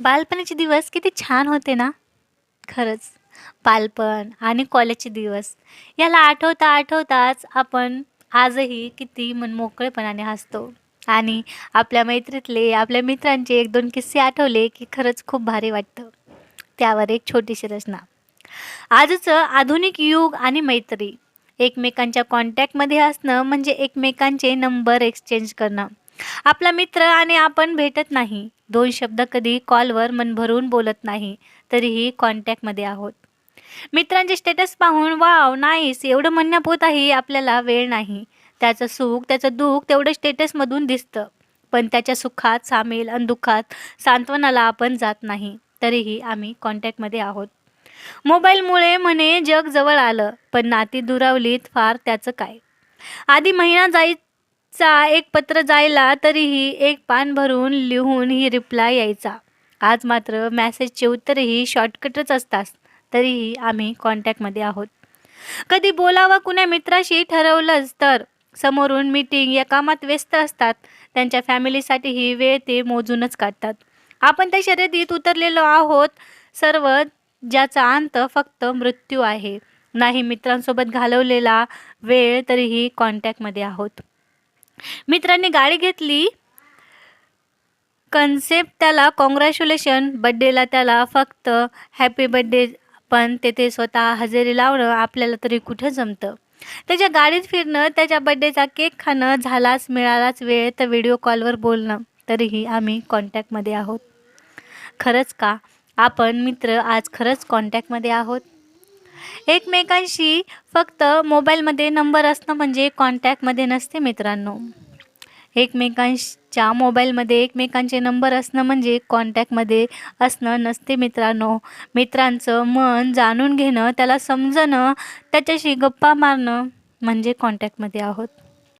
बालपणीचे दिवस किती छान होते ना? खरंच. बालपण आणि कॉलेजचे दिवस याला आठवताच आपण आजही किती मनमोकळेपणाने हसतो आणि आपल्या मित्रांचे 1-2 किस्से आठवले, की खरंच खूप भारी वाटतं. त्यावर एक छोटीशी रचना. आजचं आधुनिक युग आणि मैत्री. एकमेकांच्या कॉन्टॅक्टमध्ये असणं म्हणजे एकमेकांचे नंबर एक्सचेंज करणं. आपला मित्र आणि आपण भेटत नाही. 2 शब्द कधी कॉलवर मन भरून बोलत नाही, तरीही कॉन्टॅक्टमध्ये आहोत. मित्रांचे स्टेटस पाहून "वॉव! नाईस" एवढं म्हणण्यापुरताही आपल्याला वेळ नाही. त्याचं सुख, त्याचं दुःख तेवढं स्टेटसमधून दिसतं. पण त्याच्या सुखात सामील अन् दुःखात सांत्वनाला आपण जात नाही. तरीही आम्ही कॉन्टॅक्टमध्ये आहोत. मोबाईलमुळे म्हणे जग जवळ आलं, पण नाती दुरावलीत फार त्याचं काय. आधी महिना जायचा एक पत्र जायला, तरीही एक पान भरून लिहूनही रिप्लाय यायचा. आज मात्र मेसेजचे उत्तरही शॉर्टकटच असतात, तरीही आम्ही कॉन्टॅक्टमध्ये आहोत. कधी बोलावं कुण्या मित्राशी ठरवलंच तर समोरून मीटिंग या कामात व्यस्त असतात. त्यांच्या फॅमिलीसाठीही वेळ ते मोजूनच काढतात. आपण त्या शर्यतीत उतरलेलो आहोत सर्व, ज्याचा अंत फक्त मृत्यू आहे. नाही मित्रांसोबत घालवलेला वेळ, तरीही कॉन्टॅक्टमध्ये आहोत. मित्रांनी गाडी घेतली, कन्सेप्ट त्याला काँग्रॅच्युलेशन, बर्थडेला त्याला फक्त हॅपी बर्थडे, पण तेथे स्वतः हजेरी लावणं आपल्याला तरी कुठं जमतं. त्याच्या गाडीत फिरणं, त्याच्या बर्थडेचा केक खाणं, मिळालाच वेळ तर व्हिडिओ कॉलवर बोलणं, तरीही आम्ही कॉन्टॅक्टमध्ये आहोत. खरंच का? आपण मित्र आज खरंच कॉन्टॅक्टमध्ये आहोत? एकमेकांशी फक्त मोबाईलमध्ये नंबर असणं म्हणजे कॉन्टॅक्टमध्ये नसते मित्रांनो. एकमेकांच्या मोबाईलमध्ये एकमेकांचे नंबर असणं म्हणजे कॉन्टॅक्टमध्ये असणं नसते मित्रांनो. मित्रांचं मन जाणून घेणं, त्याला समजणं, त्याच्याशी गप्पा मारणं म्हणजे कॉन्टॅक्टमध्ये आहोत.